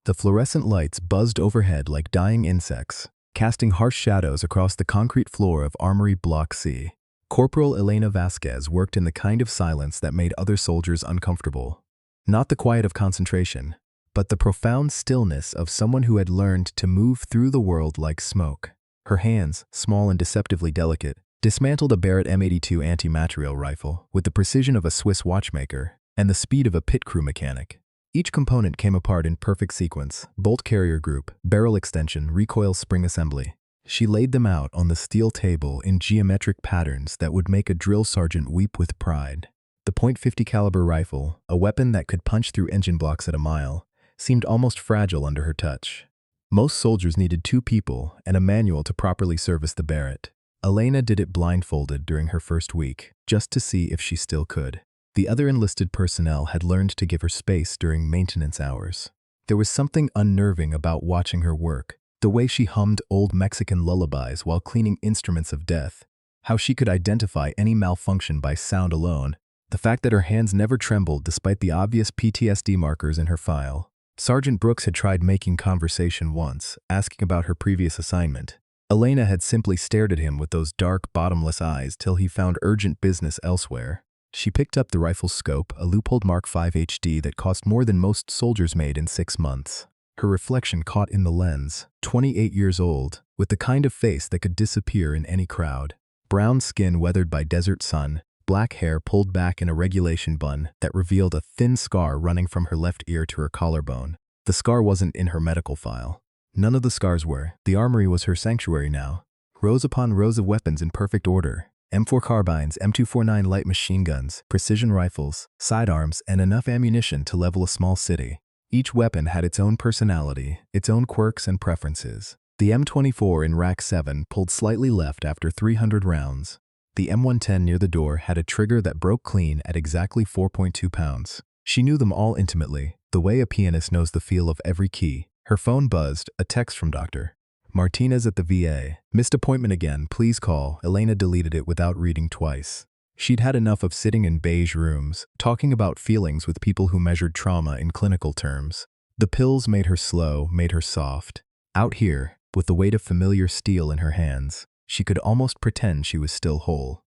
The fluorescent lights buzzed overhead like dying insects, casting harsh shadows across the concrete floor of Armory Block C. Corporal Elena Vasquez worked in the kind of silence that made other soldiers uncomfortable. Not the quiet of concentration, but the profound stillness of someone who had learned to move through the world like smoke. Her hands, small and deceptively delicate, dismantled a Barrett M82 anti-material rifle with the precision of a Swiss watchmaker and the speed of a pit crew mechanic. Each component came apart in perfect sequence: bolt carrier group, barrel extension, recoil spring assembly. She laid them out on the steel table in geometric patterns that would make a drill sergeant weep with pride. The .50 caliber rifle, a weapon that could punch through engine blocks at a mile, seemed almost fragile under her touch. Most soldiers needed 2 people and a manual to properly service the Barrett. Elena did it blindfolded during her first week, just to see if she still could. The other enlisted personnel had learned to give her space during maintenance hours. There was something unnerving about watching her work. The way she hummed old Mexican lullabies while cleaning instruments of death. How she could identify any malfunction by sound alone. The fact that her hands never trembled despite the obvious PTSD markers in her file. Sergeant Brooks had tried making conversation once, asking about her previous assignment. Elena had simply stared at him with those dark, bottomless eyes till he found urgent business elsewhere. She picked up the rifle's scope, a Leupold Mark V HD that cost more than most soldiers made in 6 months. Her reflection caught in the lens, 28 years old, with the kind of face that could disappear in any crowd. Brown skin weathered by desert sun, black hair pulled back in a regulation bun that revealed a thin scar running from her left ear to her collarbone. The scar wasn't in her medical file. None of the scars were. The armory was her sanctuary now. Rows upon rows of weapons in perfect order. M4 carbines, M249 light machine guns, precision rifles, sidearms, and enough ammunition to level a small city. Each weapon had its own personality, its own quirks and preferences. The M24 in Rack 7 pulled slightly left after 300 rounds. The M110 near the door had a trigger that broke clean at exactly 4.2 pounds. She knew them all intimately, the way a pianist knows the feel of every key. Her phone buzzed, a text from Dr. Martinez at the VA. Missed appointment again, please call. Elena deleted it without reading twice. She'd had enough of sitting in beige rooms, talking about feelings with people who measured trauma in clinical terms. The pills made her slow, made her soft. Out here, with the weight of familiar steel in her hands, she could almost pretend she was still whole.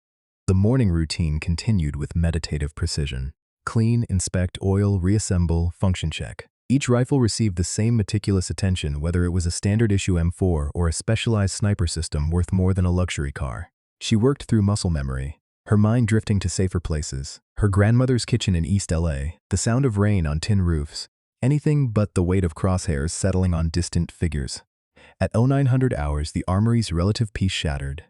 The morning routine continued with meditative precision. Clean, inspect, oil, reassemble, function check. Each rifle received the same meticulous attention, whether it was a standard issue M4 or a specialized sniper system worth more than a luxury car. She worked through muscle memory, her mind drifting to safer places. Her grandmother's kitchen in East LA, the sound of rain on tin roofs, anything but the weight of crosshairs settling on distant figures. At 0900 hours, the armory's relative peace shattered.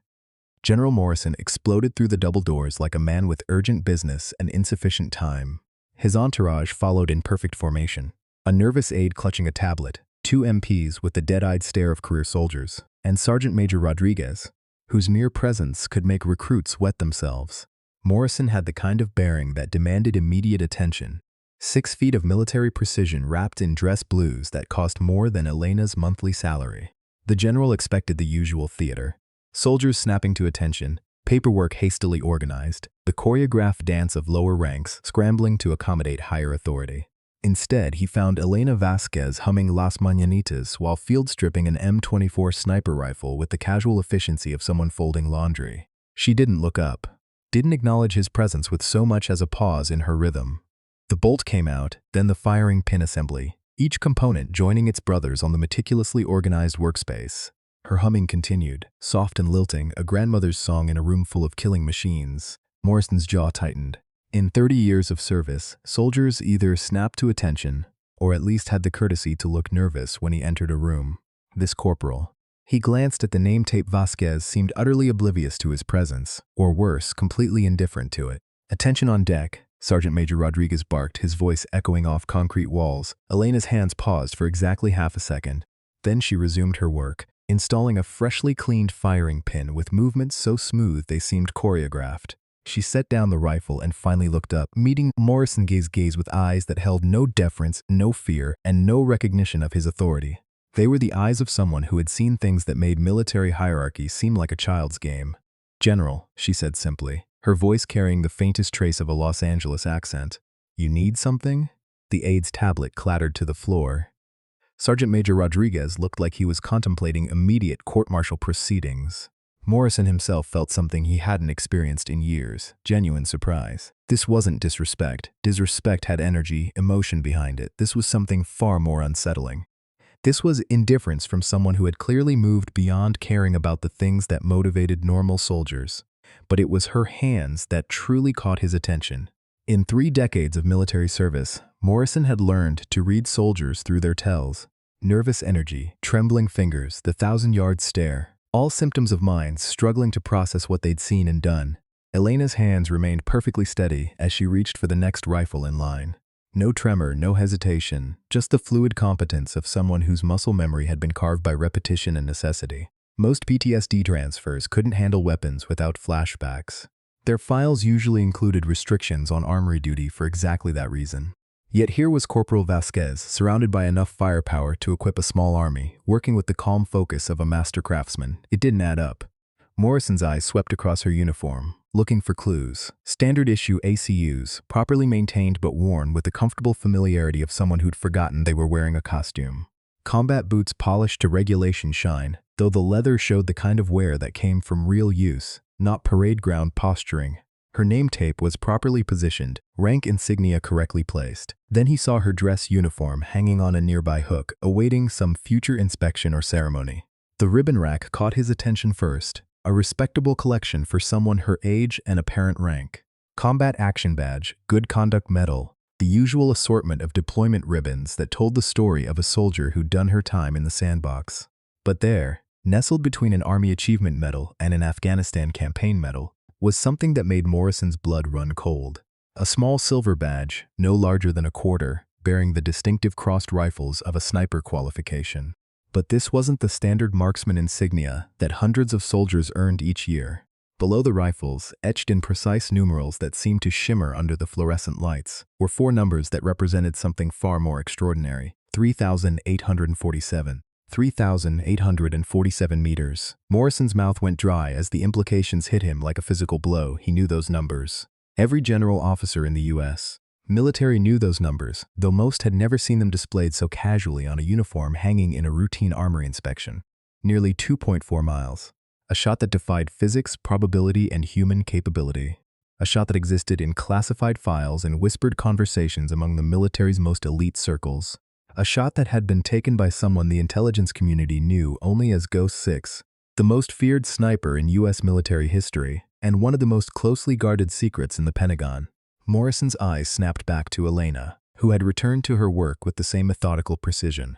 General Morrison exploded through the double doors like a man with urgent business and insufficient time. His entourage followed in perfect formation. A nervous aide clutching a tablet, 2 MPs with the dead-eyed stare of career soldiers, and Sergeant Major Rodriguez, whose mere presence could make recruits wet themselves. Morrison had the kind of bearing that demanded immediate attention. 6 feet of military precision wrapped in dress blues that cost more than Elena's monthly salary. The general expected the usual theater. Soldiers snapping to attention, paperwork hastily organized, the choreographed dance of lower ranks scrambling to accommodate higher authority. Instead, he found Elena Vasquez humming Las Mañanitas while field stripping an M24 sniper rifle with the casual efficiency of someone folding laundry. She didn't look up, didn't acknowledge his presence with so much as a pause in her rhythm. The bolt came out, then the firing pin assembly, each component joining its brothers on the meticulously organized workspace. Her humming continued, soft and lilting, a grandmother's song in a room full of killing machines. Morrison's jaw tightened. In 30 years of service, soldiers either snapped to attention, or at least had the courtesy to look nervous when he entered a room. This corporal. He glanced at the name tape. Vasquez seemed utterly oblivious to his presence, or worse, completely indifferent to it. Attention on deck, Sergeant Major Rodriguez barked, his voice echoing off concrete walls. Elena's hands paused for exactly half a second. Then she resumed her work, installing a freshly cleaned firing pin with movements so smooth they seemed choreographed. She set down the rifle and finally looked up, meeting Morrison's gaze with eyes that held no deference, no fear, and no recognition of his authority. They were the eyes of someone who had seen things that made military hierarchy seem like a child's game. "General," she said simply, her voice carrying the faintest trace of a Los Angeles accent. "You need something?" The aide's tablet clattered to the floor. Sergeant Major Rodriguez looked like he was contemplating immediate court-martial proceedings. Morrison himself felt something he hadn't experienced in years, genuine surprise. This wasn't disrespect. Disrespect had energy, emotion behind it. This was something far more unsettling. This was indifference from someone who had clearly moved beyond caring about the things that motivated normal soldiers. But it was her hands that truly caught his attention. In 3 decades of military service, Morrison had learned to read soldiers through their tells. Nervous energy, trembling fingers, the 1,000-yard stare, all symptoms of minds struggling to process what they'd seen and done. Elena's hands remained perfectly steady as she reached for the next rifle in line. No tremor, no hesitation, just the fluid competence of someone whose muscle memory had been carved by repetition and necessity. Most PTSD transfers couldn't handle weapons without flashbacks. Their files usually included restrictions on armory duty for exactly that reason. Yet here was Corporal Vasquez, surrounded by enough firepower to equip a small army, working with the calm focus of a master craftsman. It didn't add up. Morrison's eyes swept across her uniform, looking for clues. Standard-issue ACUs, properly maintained but worn with the comfortable familiarity of someone who'd forgotten they were wearing a costume. Combat boots polished to regulation shine, though the leather showed the kind of wear that came from real use, not parade ground posturing. Her name tape was properly positioned, rank insignia correctly placed. Then he saw her dress uniform hanging on a nearby hook, awaiting some future inspection or ceremony. The ribbon rack caught his attention first, a respectable collection for someone her age and apparent rank. Combat Action Badge, Good Conduct Medal, the usual assortment of deployment ribbons that told the story of a soldier who'd done her time in the sandbox. But there, nestled between an Army Achievement Medal and an Afghanistan Campaign Medal, was something that made Morrison's blood run cold. A small silver badge, no larger than a quarter, bearing the distinctive crossed rifles of a sniper qualification. But this wasn't the standard marksman insignia that hundreds of soldiers earned each year. Below the rifles, etched in precise numerals that seemed to shimmer under the fluorescent lights, were 4 numbers that represented something far more extraordinary. 3,847. 3,847 meters. Morrison's mouth went dry as the implications hit him like a physical blow. He knew those numbers. Every general officer in the U.S. military knew those numbers, though most had never seen them displayed so casually on a uniform hanging in a routine armory inspection. Nearly 2.4 miles. A shot that defied physics, probability, and human capability. A shot that existed in classified files and whispered conversations among the military's most elite circles. A shot that had been taken by someone the intelligence community knew only as Ghost 6, the most feared sniper in U.S. military history, and one of the most closely guarded secrets in the Pentagon. Morrison's eyes snapped back to Elena, who had returned to her work with the same methodical precision.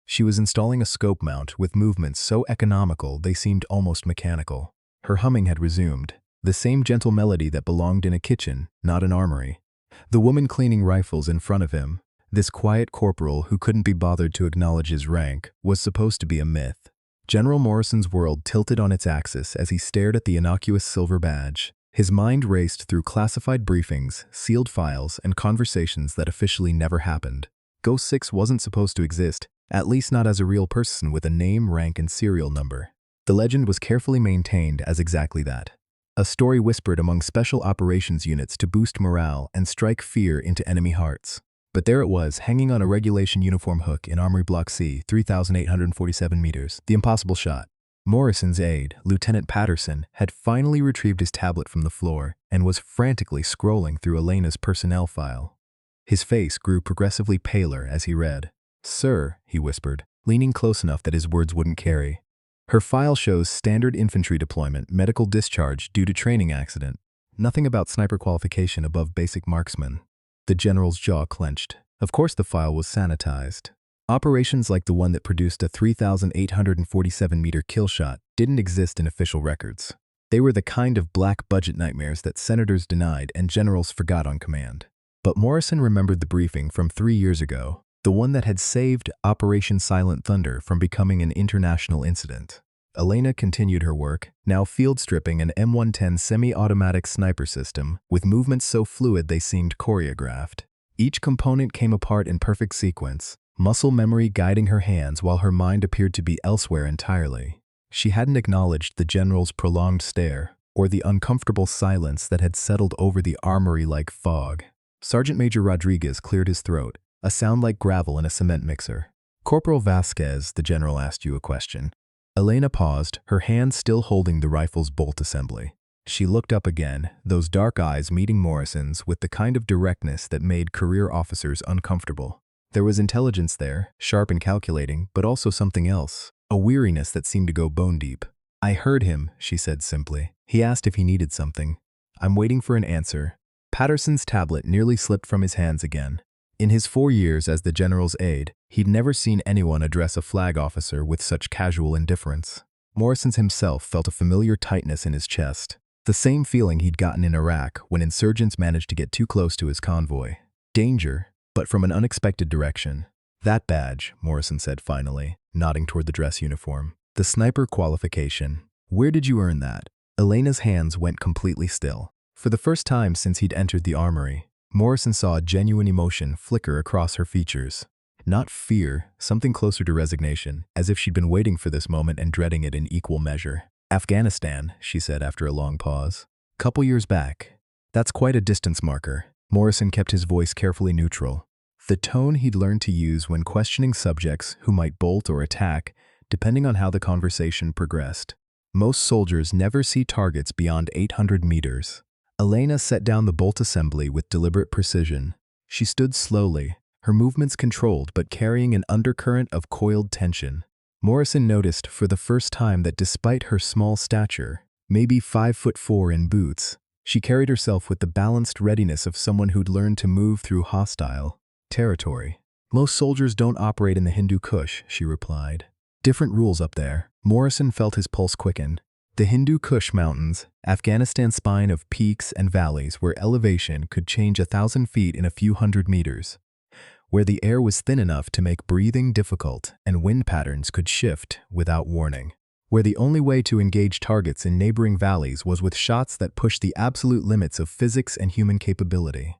She was installing a scope mount with movements so economical they seemed almost mechanical. Her humming had resumed, the same gentle melody that belonged in a kitchen, not an armory. The woman cleaning rifles in front of him, this quiet corporal who couldn't be bothered to acknowledge his rank, was supposed to be a myth. General Morrison's world tilted on its axis as he stared at the innocuous silver badge. His mind raced through classified briefings, sealed files, and conversations that officially never happened. Ghost 6 wasn't supposed to exist, at least not as a real person with a name, rank, and serial number. The legend was carefully maintained as exactly that. A story whispered among special operations units to boost morale and strike fear into enemy hearts. But there it was, hanging on a regulation uniform hook in Armory Block C, 3,847 meters, the impossible shot. Morrison's aide, Lieutenant Patterson, had finally retrieved his tablet from the floor and was frantically scrolling through Elena's personnel file. His face grew progressively paler as he read. "Sir," he whispered, leaning close enough that his words wouldn't carry. "Her file shows standard infantry deployment, medical discharge due to training accident. Nothing about sniper qualification above basic marksman." The general's jaw clenched. Of course the file was sanitized. Operations like the one that produced a 3,847-meter kill shot didn't exist in official records. They were the kind of black budget nightmares that senators denied and generals forgot on command. But Morrison remembered the briefing from 3 years ago, the one that had saved Operation Silent Thunder from becoming an international incident. Elena continued her work, now field stripping an M110 semi-automatic sniper system with movements so fluid they seemed choreographed. Each component came apart in perfect sequence, muscle memory guiding her hands while her mind appeared to be elsewhere entirely. She hadn't acknowledged the general's prolonged stare or the uncomfortable silence that had settled over the armory like fog. Sergeant Major Rodriguez cleared his throat, a sound like gravel in a cement mixer. Corporal Vasquez, the general asked you a question. Elena paused, her hand still holding the rifle's bolt assembly. She looked up again, those dark eyes meeting Morrison's with the kind of directness that made career officers uncomfortable. There was intelligence there, sharp and calculating, but also something else, a weariness that seemed to go bone deep. I heard him, she said simply. He asked if he needed something. I'm waiting for an answer. Patterson's tablet nearly slipped from his hands again. In his 4 years as the general's aide, he'd never seen anyone address a flag officer with such casual indifference. Morrison himself felt a familiar tightness in his chest, the same feeling he'd gotten in Iraq when insurgents managed to get too close to his convoy. Danger, but from an unexpected direction. That badge, Morrison said finally, nodding toward the dress uniform. The sniper qualification. Where did you earn that? Elena's hands went completely still. For the first time since he'd entered the armory, Morrison saw a genuine emotion flicker across her features. Not fear, something closer to resignation, as if she'd been waiting for this moment and dreading it in equal measure. Afghanistan, she said after a long pause. Couple years back. That's quite a distance marker. Morrison kept his voice carefully neutral. The tone he'd learned to use when questioning subjects who might bolt or attack, depending on how the conversation progressed. Most soldiers never see targets beyond 800 meters. Elena set down the bolt assembly with deliberate precision. She stood slowly, her movements controlled but carrying an undercurrent of coiled tension. Morrison noticed for the first time that despite her small stature, maybe 5'4" in boots, she carried herself with the balanced readiness of someone who'd learned to move through hostile territory. Most soldiers don't operate in the Hindu Kush, she replied. Different rules up there. Morrison felt his pulse quicken. The Hindu Kush Mountains, Afghanistan's spine of peaks and valleys where elevation could change 1,000 feet in a few hundred meters, where the air was thin enough to make breathing difficult and wind patterns could shift without warning, where the only way to engage targets in neighboring valleys was with shots that pushed the absolute limits of physics and human capability.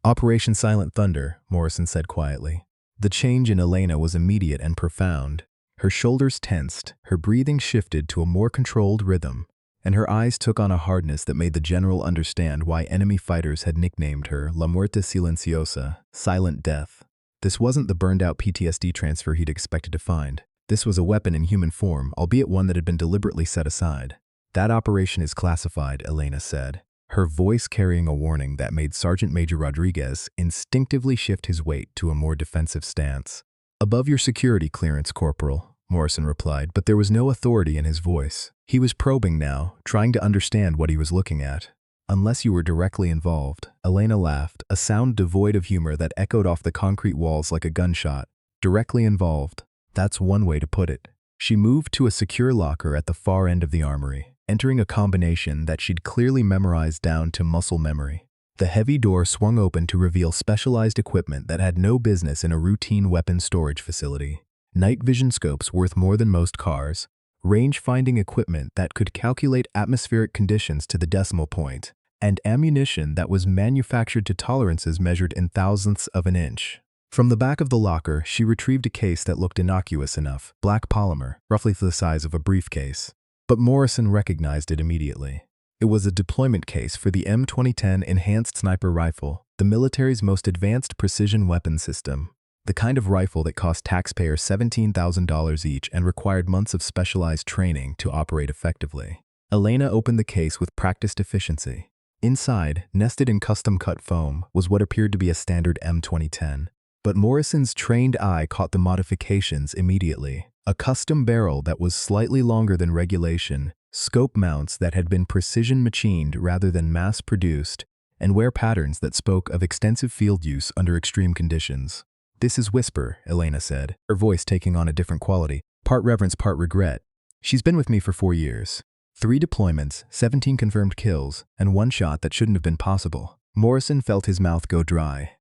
Operation Silent Thunder, Morrison said quietly. The change in Elena was immediate and profound. Her shoulders tensed, her breathing shifted to a more controlled rhythm, and her eyes took on a hardness that made the general understand why enemy fighters had nicknamed her La Muerte Silenciosa, Silent Death. This wasn't the burned-out PTSD transfer he'd expected to find. This was a weapon in human form, albeit one that had been deliberately set aside. That operation is classified, Elena said, her voice carrying a warning that made Sergeant Major Rodriguez instinctively shift his weight to a more defensive stance. Above your security clearance, Corporal, Morrison replied, but there was no authority in his voice. He was probing now, trying to understand what he was looking at. Unless you were directly involved, Elena laughed, a sound devoid of humor that echoed off the concrete walls like a gunshot. Directly involved. That's one way to put it. She moved to a secure locker at the far end of the armory, entering a combination that she'd clearly memorized down to muscle memory. The heavy door swung open to reveal specialized equipment that had no business in a routine weapons storage facility. Night vision scopes worth more than most cars, range-finding equipment that could calculate atmospheric conditions to the decimal point, and ammunition that was manufactured to tolerances measured in thousandths of an inch. From the back of the locker, she retrieved a case that looked innocuous enough, black polymer, roughly the size of a briefcase. But Morrison recognized it immediately. It was a deployment case for the M2010 Enhanced Sniper Rifle, the military's most advanced precision weapon system. The kind of rifle that cost taxpayers $17,000 each and required months of specialized training to operate effectively. Elena opened the case with practiced efficiency. Inside, nested in custom-cut foam, was what appeared to be a standard M2010. But Morrison's trained eye caught the modifications immediately. A custom barrel that was slightly longer than regulation, scope mounts that had been precision-machined rather than mass-produced, and wear patterns that spoke of extensive field use under extreme conditions. This is Whisper, Elena said, her voice taking on a different quality, part reverence, part regret. She's been with me for 4 years. 3 deployments, 17 confirmed kills, and 1 shot that shouldn't have been possible. Morrison felt his mouth go dry.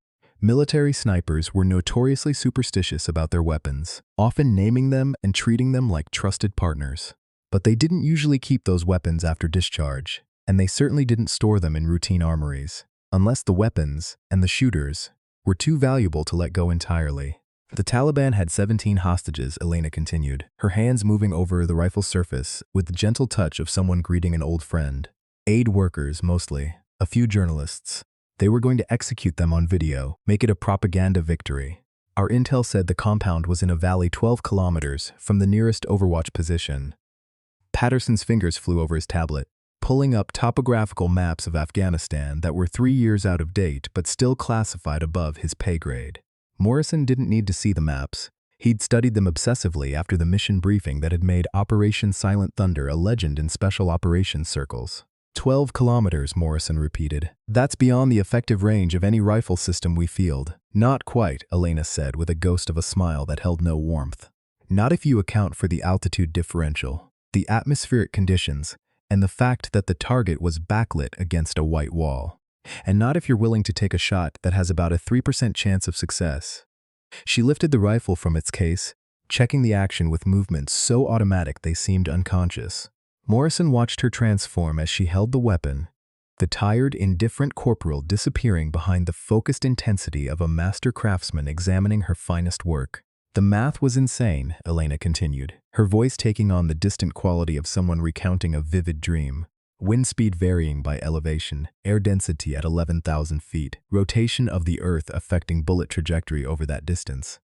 Military snipers were notoriously superstitious about their weapons, often naming them and treating them like trusted partners. But they didn't usually keep those weapons after discharge, and they certainly didn't store them in routine armories, unless the weapons and the shooters were too valuable to let go entirely. The Taliban had 17 hostages, Elena continued, her hands moving over the rifle's surface with the gentle touch of someone greeting an old friend. Aid workers, mostly, a few journalists. They were going to execute them on video, make it a propaganda victory. Our intel said the compound was in a valley 12 kilometers from the nearest Overwatch position. Patterson's fingers flew over his tablet, pulling up topographical maps of Afghanistan that were 3 years out of date but still classified above his pay grade. Morrison didn't need to see the maps. He'd studied them obsessively after the mission briefing that had made Operation Silent Thunder a legend in special operations circles. 12 kilometers, Morrison repeated. That's beyond the effective range of any rifle system we field. Not quite, Elena said with a ghost of a smile that held no warmth. Not if you account for the altitude differential, the atmospheric conditions, and the fact that the target was backlit against a white wall. And not if you're willing to take a shot that has about a 3% chance of success. She lifted the rifle from its case, checking the action with movements so automatic they seemed unconscious. Morrison watched her transform as she held the weapon, the tired, indifferent corporal disappearing behind the focused intensity of a master craftsman examining her finest work. The math was insane, Elena continued, her voice taking on the distant quality of someone recounting a vivid dream. Wind speed varying by elevation, air density at 11,000 feet, rotation of the Earth affecting bullet trajectory over that distance.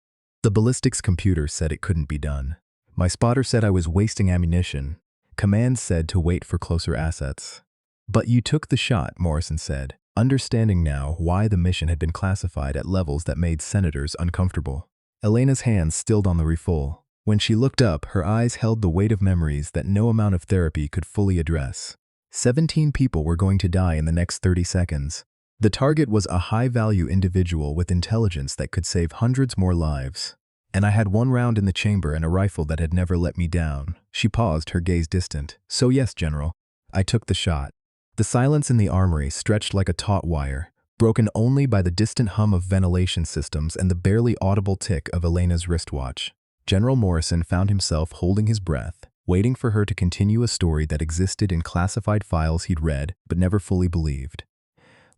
The ballistics computer said it couldn't be done. My spotter said I was wasting ammunition. Command said to wait for closer assets. But you took the shot, Morrison said, understanding now why the mission had been classified at levels that made senators uncomfortable. Elena's hands stilled on the rifle. When she looked up, her eyes held the weight of memories that no amount of therapy could fully address. 17 people were going to die in the next 30 seconds. The target was a high-value individual with intelligence that could save hundreds more lives. And I had 1 round in the chamber and a rifle that had never let me down. She paused, her gaze distant. So yes, General. I took the shot. The silence in the armory stretched like a taut wire, broken only by the distant hum of ventilation systems and the barely audible tick of Elena's wristwatch. General Morrison found himself holding his breath, waiting for her to continue a story that existed in classified files he'd read but never fully believed.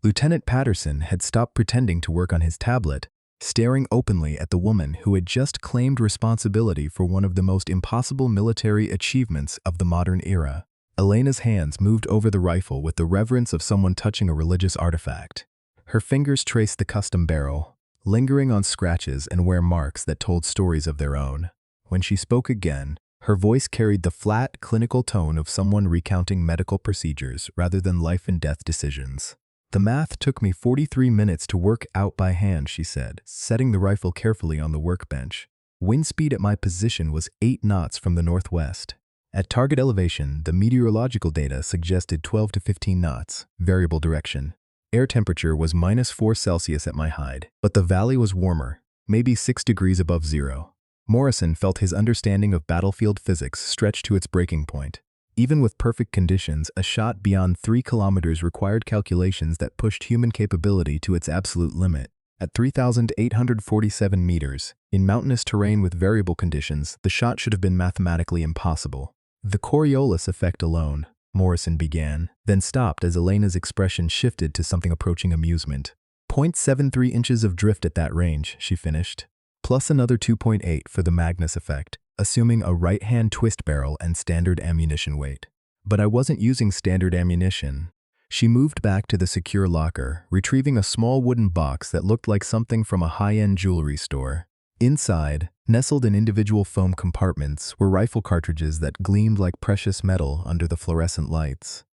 Lieutenant Patterson had stopped pretending to work on his tablet, staring openly at the woman who had just claimed responsibility for one of the most impossible military achievements of the modern era. Elena's hands moved over the rifle with the reverence of someone touching a religious artifact. Her fingers traced the custom barrel, lingering on scratches and wear marks that told stories of their own. When she spoke again, her voice carried the flat, clinical tone of someone recounting medical procedures rather than life-and-death decisions. The math took me 43 minutes to work out by hand, she said, setting the rifle carefully on the workbench. Wind speed at my position was 8 knots from the northwest. At target elevation, the meteorological data suggested 12 to 15 knots, variable direction. Air temperature was -4 Celsius at my height, but the valley was warmer, maybe 6 degrees above zero. Morrison felt his understanding of battlefield physics stretch to its breaking point. Even with perfect conditions, a shot beyond 3 kilometers required calculations that pushed human capability to its absolute limit. At 3,847 meters, in mountainous terrain with variable conditions, the shot should have been mathematically impossible. The Coriolis effect alone, Morrison began, then stopped as Elena's expression shifted to something approaching amusement. 0.73 inches of drift at that range, she finished, plus another 2.8 for the Magnus effect, assuming a right-hand twist barrel and standard ammunition weight. But I wasn't using standard ammunition. She moved back to the secure locker, retrieving a small wooden box that looked like something from a high-end jewelry store. Inside, nestled in individual foam compartments, were rifle cartridges that gleamed like precious metal under the fluorescent lights.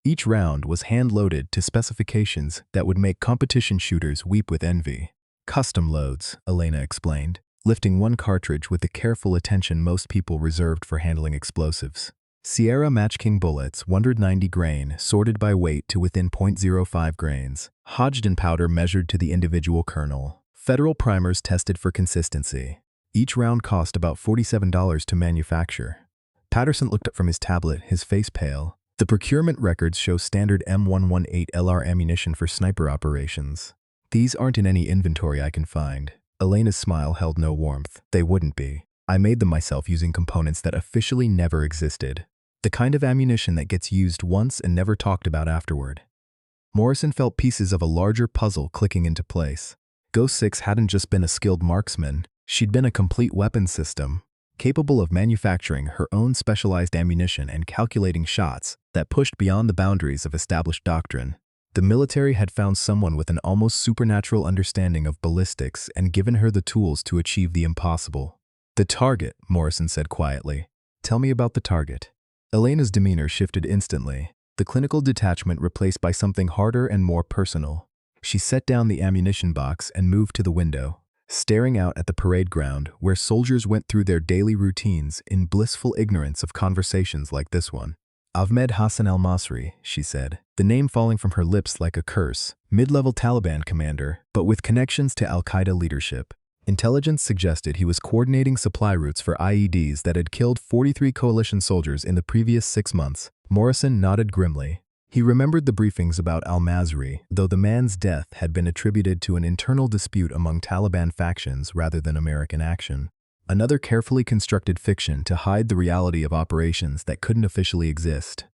Each round was hand-loaded to specifications that would make competition shooters weep with envy. Custom loads, Elena explained, lifting one cartridge with the careful attention most people reserved for handling explosives. Sierra Match King bullets, 190 grain, sorted by weight to within 0.05 grains. Hodgdon powder measured to the individual kernel. Federal primers tested for consistency. Each round cost about $47 to manufacture. Patterson looked up from his tablet, his face pale. The procurement records show standard M118 LR ammunition for sniper operations. These aren't in any inventory I can find. Elena's smile held no warmth. They wouldn't be. I made them myself using components that officially never existed. The kind of ammunition that gets used once and never talked about afterward. Morrison felt pieces of a larger puzzle clicking into place. Ghost 6 hadn't just been a skilled marksman, she'd been a complete weapons system, capable of manufacturing her own specialized ammunition and calculating shots that pushed beyond the boundaries of established doctrine. The military had found someone with an almost supernatural understanding of ballistics and given her the tools to achieve the impossible. "The target," Morrison said quietly. "Tell me about the target." Elena's demeanor shifted instantly, the clinical detachment replaced by something harder and more personal. She set down the ammunition box and moved to the window, staring out at the parade ground where soldiers went through their daily routines in blissful ignorance of conversations like this one. "Ahmed Hassan al-Masri," she said, the name falling from her lips like a curse, mid-level Taliban commander, but with connections to al-Qaeda leadership. Intelligence suggested he was coordinating supply routes for IEDs that had killed 43 coalition soldiers in the previous 6 months. Morrison nodded grimly. He remembered the briefings about al-Masri, though the man's death had been attributed to an internal dispute among Taliban factions rather than American action. Another carefully constructed fiction to hide the reality of operations that couldn't officially exist.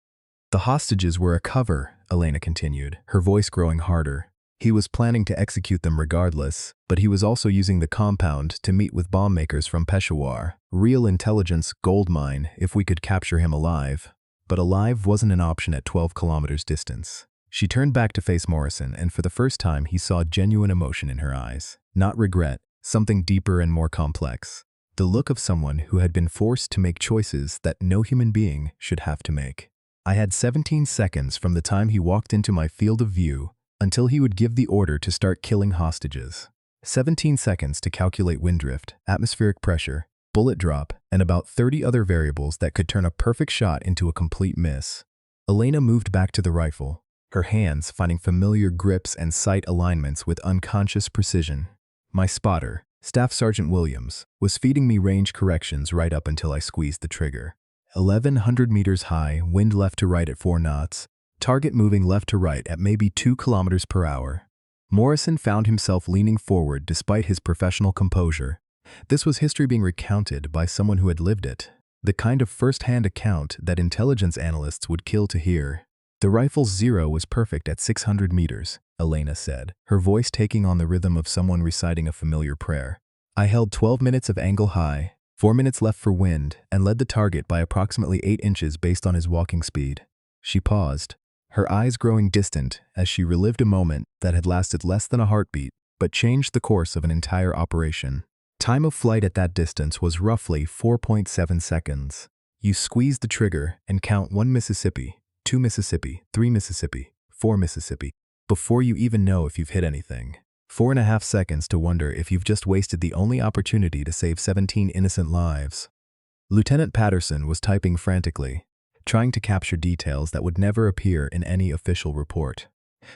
"The hostages were a cover," Elena continued, her voice growing harder. "He was planning to execute them regardless, but he was also using the compound to meet with bomb makers from Peshawar. Real intelligence goldmine if we could capture him alive." But alive wasn't an option at 12 kilometers distance. She turned back to face Morrison, and for the first time he saw genuine emotion in her eyes. Not regret, something deeper and more complex. The look of someone who had been forced to make choices that no human being should have to make. "I had 17 seconds from the time he walked into my field of view until he would give the order to start killing hostages. 17 seconds to calculate wind drift, atmospheric pressure, bullet drop, and about 30 other variables that could turn a perfect shot into a complete miss." Elena moved back to the rifle, her hands finding familiar grips and sight alignments with unconscious precision. "My spotter, Staff Sergeant Williams, was feeding me range corrections right up until I squeezed the trigger. 1,100 meters high, wind left to right at 4 knots, target moving left to right at maybe 2 kilometers per hour. Morrison found himself leaning forward despite his professional composure. This was history being recounted by someone who had lived it. The kind of first-hand account that intelligence analysts would kill to hear. "The rifle's zero was perfect at 600 meters, Elena said, her voice taking on the rhythm of someone reciting a familiar prayer. "I held 12 minutes of angle high, 4 minutes left for wind, and led the target by approximately 8 inches based on his walking speed." She paused, her eyes growing distant as she relived a moment that had lasted less than a heartbeat, but changed the course of an entire operation. Time of flight at that distance was roughly 4.7 seconds. You squeeze the trigger and count 1 Mississippi, 2 Mississippi, 3 Mississippi, 4 Mississippi, before you even know if you've hit anything. 4.5 seconds to wonder if you've just wasted the only opportunity to save 17 innocent lives. Lieutenant Patterson was typing frantically, trying to capture details that would never appear in any official report.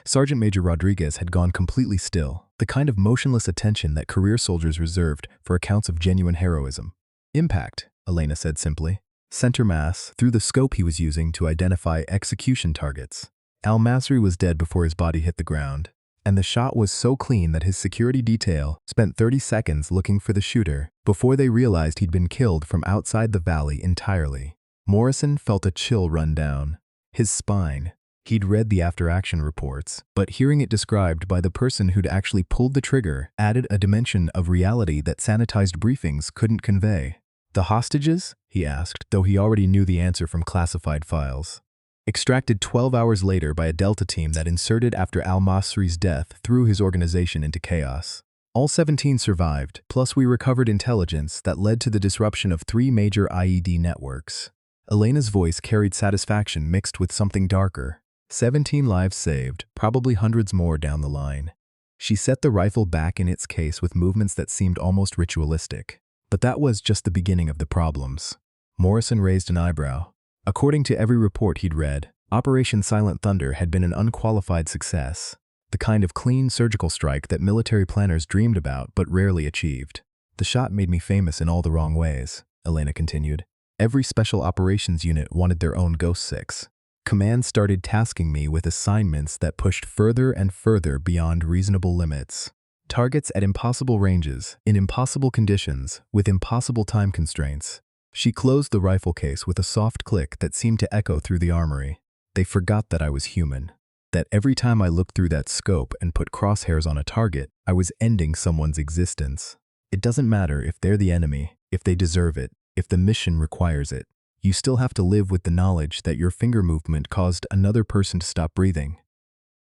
Sergeant Major Rodriguez had gone completely still, the kind of motionless attention that career soldiers reserved for accounts of genuine heroism. "Impact," Elena said simply. "Center mass through the scope he was using to identify execution targets." Al-Masri was dead before his body hit the ground, and the shot was so clean that his security detail spent 30 seconds looking for the shooter before they realized he'd been killed from outside the valley entirely. Morrison felt a chill run down his spine. He'd read the after-action reports, but hearing it described by the person who'd actually pulled the trigger added a dimension of reality that sanitized briefings couldn't convey. "The hostages?" he asked, though he already knew the answer from classified files. "Extracted 12 hours later by a Delta team that inserted after al-Masri's death threw his organization into chaos. All 17 survived, plus we recovered intelligence that led to the disruption of 3 major IED networks." Elena's voice carried satisfaction mixed with something darker. 17 lives saved, probably hundreds more down the line. She set the rifle back in its case with movements that seemed almost ritualistic. But that was just the beginning of the problems. Morrison raised an eyebrow. According to every report he'd read, Operation Silent Thunder had been an unqualified success. The kind of clean surgical strike that military planners dreamed about but rarely achieved. "The shot made me famous in all the wrong ways," Elena continued. "Every special operations unit wanted their own Ghost 6. Command started tasking me with assignments that pushed further and further beyond reasonable limits. Targets at impossible ranges, in impossible conditions, with impossible time constraints." She closed the rifle case with a soft click that seemed to echo through the armory. "They forgot that I was human. That every time I looked through that scope and put crosshairs on a target, I was ending someone's existence. It doesn't matter if they're the enemy, if they deserve it, if the mission requires it. You still have to live with the knowledge that your finger movement caused another person to stop breathing."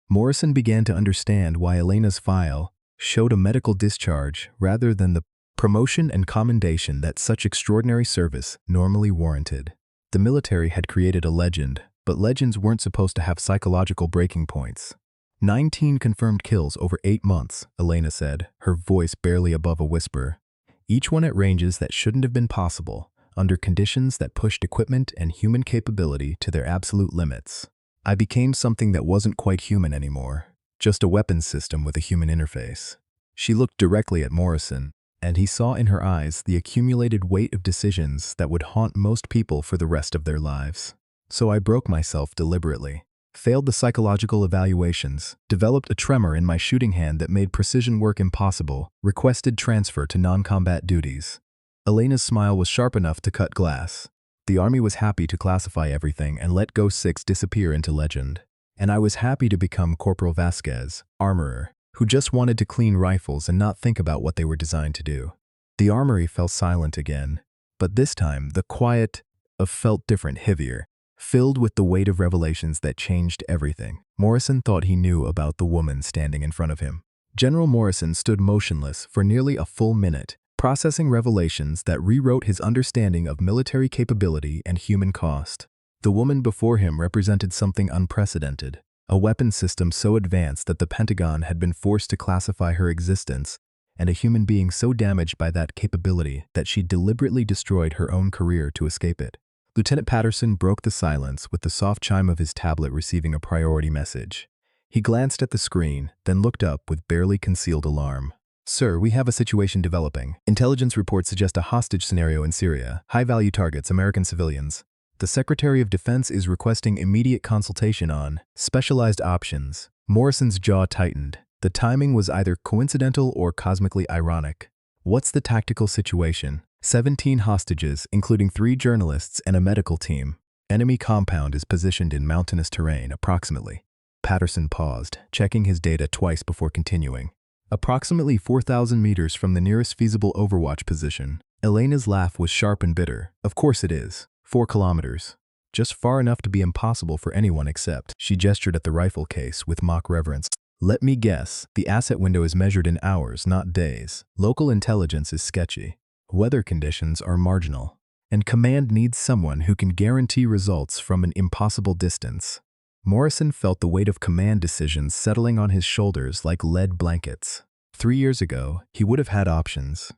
Morrison began to understand why Elena's file showed a medical discharge rather than the promotion and commendation that such extraordinary service normally warranted. The military had created a legend, but legends weren't supposed to have psychological breaking points. 19 confirmed kills over 8 months, Elena said, her voice barely above a whisper. Each one at ranges that shouldn't have been possible, under conditions that pushed equipment and human capability to their absolute limits. I became something that wasn't quite human anymore, just a weapons system with a human interface. She looked directly at Morrison, and he saw in her eyes the accumulated weight of decisions that would haunt most people for the rest of their lives. So I broke myself deliberately, failed the psychological evaluations, developed a tremor in my shooting hand that made precision work impossible, requested transfer to non-combat duties. Elena's smile was sharp enough to cut glass. The Army was happy to classify everything and let Ghost 6 disappear into legend. And I was happy to become Corporal Vasquez, armorer, who just wanted to clean rifles and not think about what they were designed to do. The Armory fell silent again, but this time the quiet felt different, heavier, filled with the weight of revelations that changed everything. Morrison thought he knew about the woman standing in front of him. General Morrison stood motionless for nearly a full minute, processing revelations that rewrote his understanding of military capability and human cost. The woman before him represented something unprecedented, a weapon system so advanced that the Pentagon had been forced to classify her existence, and a human being so damaged by that capability that she deliberately destroyed her own career to escape it. Lieutenant Patterson broke the silence with the soft chime of his tablet receiving a priority message. He glanced at the screen, then looked up with barely concealed alarm. "Sir, we have a situation developing. Intelligence reports suggest a hostage scenario in Syria. High-value targets, American civilians. The Secretary of Defense is requesting immediate consultation on specialized options." Morrison's jaw tightened. The timing was either coincidental or cosmically ironic. "What's the tactical situation?" 17 hostages, including 3 journalists and a medical team. Enemy compound is positioned in mountainous terrain, approximately. Patterson paused, checking his data twice before continuing. Approximately 4,000 meters from the nearest feasible overwatch position. Elena's laugh was sharp and bitter. "Of course it is. 4 kilometers. Just far enough to be impossible for anyone except." She gestured at the rifle case with mock reverence. "Let me guess, the asset window is measured in hours, not days. Local intelligence is sketchy. Weather conditions are marginal. And command needs someone who can guarantee results from an impossible distance." Morrison felt the weight of command decisions settling on his shoulders like lead blankets. 3 years ago, he would have had options.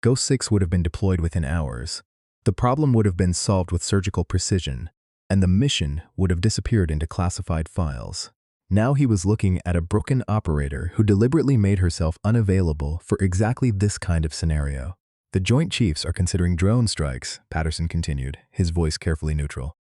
Ghost 6 would have been deployed within hours. The problem would have been solved with surgical precision, and the mission would have disappeared into classified files. Now he was looking at a broken operator who deliberately made herself unavailable for exactly this kind of scenario. "The Joint Chiefs are considering drone strikes," Patterson continued, his voice carefully neutral.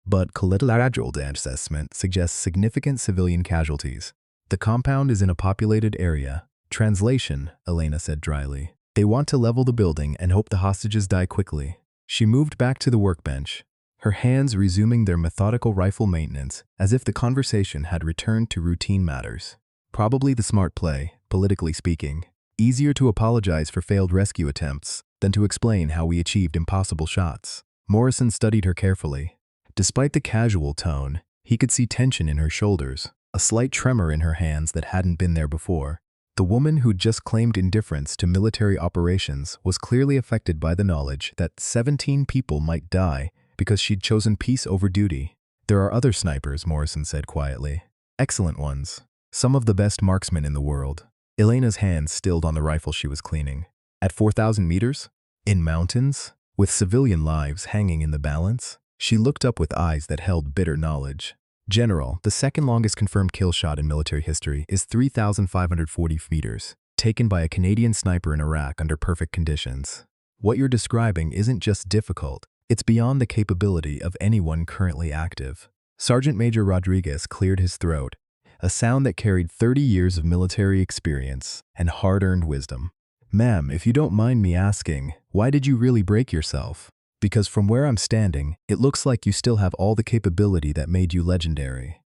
"But collateral damage assessment suggests significant civilian casualties. The compound is in a populated area." "Translation," Elena said dryly. "They want to level the building and hope the hostages die quickly." She moved back to the workbench, her hands resuming their methodical rifle maintenance as if the conversation had returned to routine matters. "Probably the smart play, politically speaking. Easier to apologize for failed rescue attempts than to explain how we achieved impossible shots." Morrison studied her carefully. Despite the casual tone, he could see tension in her shoulders, a slight tremor in her hands that hadn't been there before. The woman who'd just claimed indifference to military operations was clearly affected by the knowledge that 17 people might die because she'd chosen peace over duty. "There are other snipers," Morrison said quietly. "Excellent ones. Some of the best marksmen in the world." Elena's hands stilled on the rifle she was cleaning. "At 4,000 meters? In mountains? With civilian lives hanging in the balance?" She looked up with eyes that held bitter knowledge. "General, the second longest confirmed kill shot in military history is 3,540 meters, taken by a Canadian sniper in Iraq under perfect conditions. What you're describing isn't just difficult, it's beyond the capability of anyone currently active." Sergeant Major Rodriguez cleared his throat, a sound that carried 30 years of military experience and hard-earned wisdom. "Ma'am, if you don't mind me asking, why did you really break yourself?" "Because from where I'm standing, it looks like you still have all the capability that made you legendary."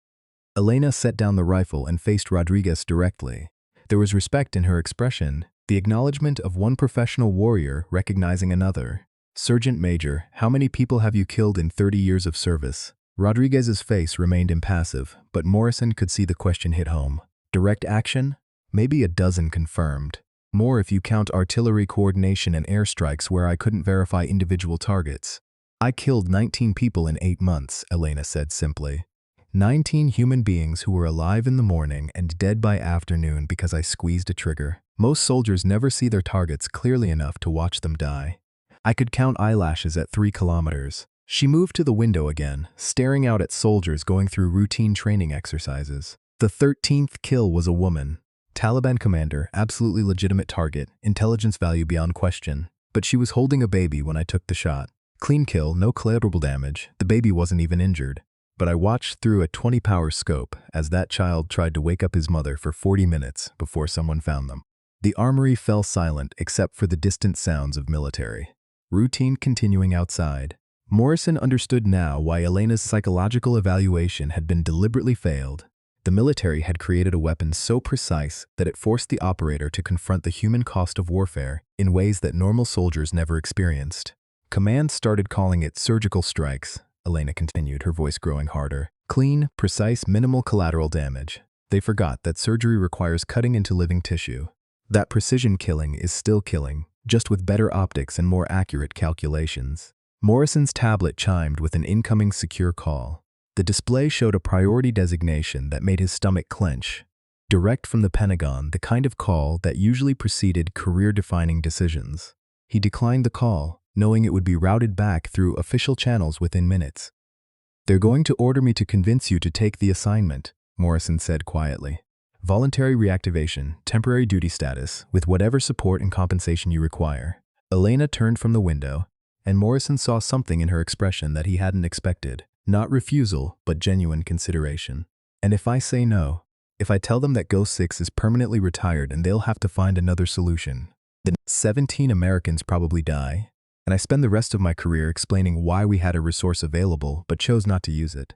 Elena set down the rifle and faced Rodriguez directly. There was respect in her expression, the acknowledgement of one professional warrior recognizing another. "Sergeant Major, how many people have you killed in 30 years of service?" Rodriguez's face remained impassive, but Morrison could see the question hit home. Direct action? Maybe a dozen confirmed. More if you count artillery coordination and airstrikes where I couldn't verify individual targets. I killed 19 people in 8 months, Elena said simply. 19 human beings who were alive in the morning and dead by afternoon because I squeezed a trigger. Most soldiers never see their targets clearly enough to watch them die. I could count eyelashes at 3 kilometers. She moved to the window again, staring out at soldiers going through routine training exercises. The 13th kill was a woman. Taliban commander, absolutely legitimate target, intelligence value beyond question. But she was holding a baby when I took the shot. Clean kill, no collateral damage, the baby wasn't even injured. But I watched through a 20-power scope as that child tried to wake up his mother for 40 minutes before someone found them. The armory fell silent except for the distant sounds of military. Routine continuing outside. Morrison understood now why Elena's psychological evaluation had been deliberately failed. The military had created a weapon so precise that it forced the operator to confront the human cost of warfare in ways that normal soldiers never experienced. Command started calling it surgical strikes, Elena continued, her voice growing harder. Clean, precise, minimal collateral damage. They forgot that surgery requires cutting into living tissue. That precision killing is still killing, just with better optics and more accurate calculations. Morrison's tablet chimed with an incoming secure call. The display showed a priority designation that made his stomach clench. Direct from the Pentagon, the kind of call that usually preceded career-defining decisions. He declined the call, knowing it would be routed back through official channels within minutes. "They're going to order me to convince you to take the assignment," Morrison said quietly. "Voluntary reactivation, temporary duty status, with whatever support and compensation you require." Elena turned from the window, and Morrison saw something in her expression that he hadn't expected. Not refusal, but genuine consideration. "And if I say no, if I tell them that Ghost 6 is permanently retired and they'll have to find another solution, then 17 Americans probably die, and I spend the rest of my career explaining why we had a resource available but chose not to use it."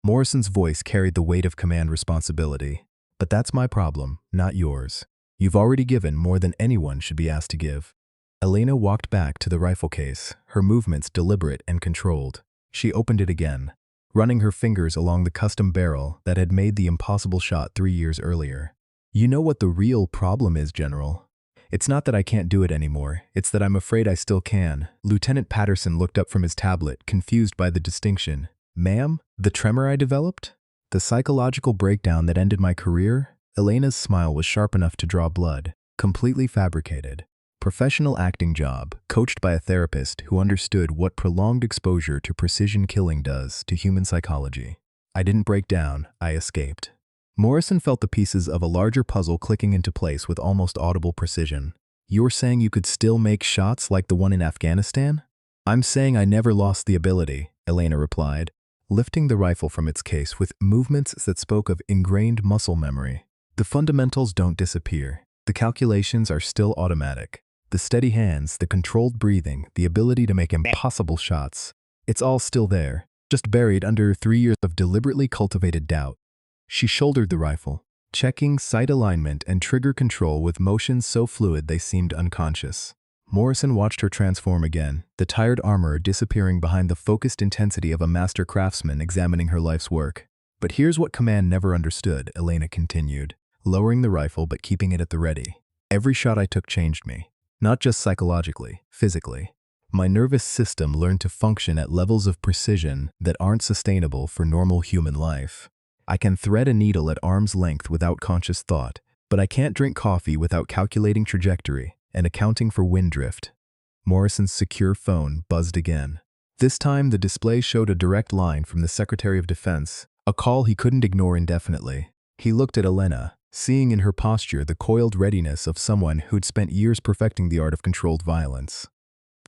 Morrison's voice carried the weight of command responsibility. "But that's my problem, not yours. You've already given more than anyone should be asked to give." Elena walked back to the rifle case, her movements deliberate and controlled. She opened it again, running her fingers along the custom barrel that had made the impossible shot 3 years earlier. "You know what the real problem is, General? It's not that I can't do it anymore, it's that I'm afraid I still can." Lieutenant Patterson looked up from his tablet, confused by the distinction. "Ma'am, the tremor I developed? The psychological breakdown that ended my career?" Elena's smile was sharp enough to draw blood. "Completely fabricated. Professional acting job, coached by a therapist who understood what prolonged exposure to precision killing does to human psychology. I didn't break down, I escaped." Morrison felt the pieces of a larger puzzle clicking into place with almost audible precision. "You're saying you could still make shots like the one in Afghanistan?" "I'm saying I never lost the ability," Elena replied, lifting the rifle from its case with movements that spoke of ingrained muscle memory. "The fundamentals don't disappear. The calculations are still automatic. The steady hands, the controlled breathing, the ability to make impossible shots. It's all still there, just buried under 3 years of deliberately cultivated doubt." She shouldered the rifle, checking sight alignment and trigger control with motions so fluid they seemed unconscious. Morrison watched her transform again, the tired armorer disappearing behind the focused intensity of a master craftsman examining her life's work. "But here's what command never understood," Elena continued, lowering the rifle but keeping it at the ready. "Every shot I took changed me. Not just psychologically, physically. My nervous system learned to function at levels of precision that aren't sustainable for normal human life. I can thread a needle at arm's length without conscious thought, but I can't drink coffee without calculating trajectory and accounting for wind drift." Morrison's secure phone buzzed again. This time the display showed a direct line from the Secretary of Defense, a call he couldn't ignore indefinitely. He looked at Elena, seeing in her posture the coiled readiness of someone who'd spent years perfecting the art of controlled violence.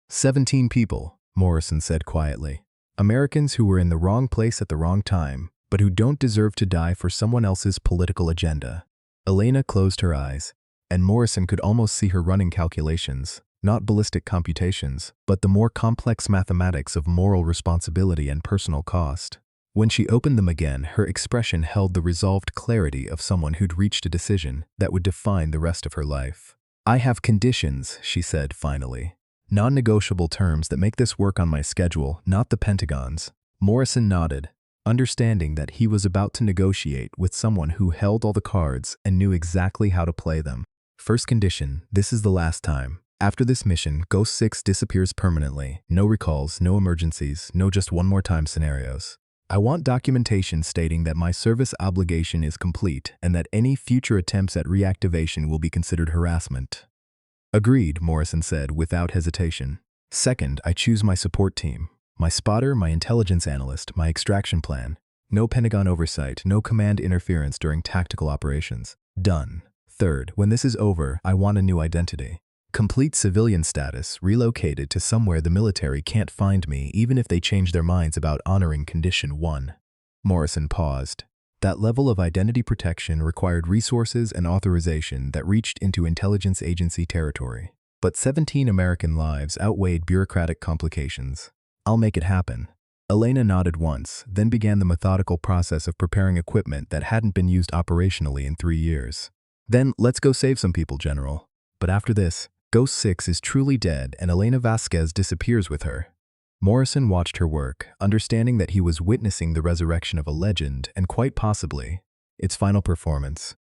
17 people, Morrison said quietly. Americans who were in the wrong place at the wrong time, but who don't deserve to die for someone else's political agenda. Elena closed her eyes, and Morrison could almost see her running calculations, not ballistic computations, but the more complex mathematics of moral responsibility and personal cost. When she opened them again, her expression held the resolved clarity of someone who'd reached a decision that would define the rest of her life. "I have conditions," she said finally. "Non-negotiable terms that make this work on my schedule, not the Pentagon's." Morrison nodded, understanding that he was about to negotiate with someone who held all the cards and knew exactly how to play them. First condition, this is the last time. After this mission, Ghost 6 disappears permanently. No recalls, no emergencies, no just one more time scenarios. I want documentation stating that my service obligation is complete and that any future attempts at reactivation will be considered harassment. Agreed, Morrison said without hesitation. Second, I choose my support team. My spotter, my intelligence analyst, my extraction plan. No Pentagon oversight, no command interference during tactical operations. Done. Third, when this is over, I want a new identity. Complete civilian status, relocated to somewhere the military can't find me even if they change their minds about honoring Condition 1. Morrison paused. That level of identity protection required resources and authorization that reached into intelligence agency territory. But 17 American lives outweighed bureaucratic complications. I'll make it happen. Elena nodded once, then began the methodical process of preparing equipment that hadn't been used operationally in 3 years. Then, let's go save some people, General. But after this, Ghost 6 is truly dead and Elena Vasquez disappears with her. Morrison watched her work, understanding that he was witnessing the resurrection of a legend and quite possibly its final performance.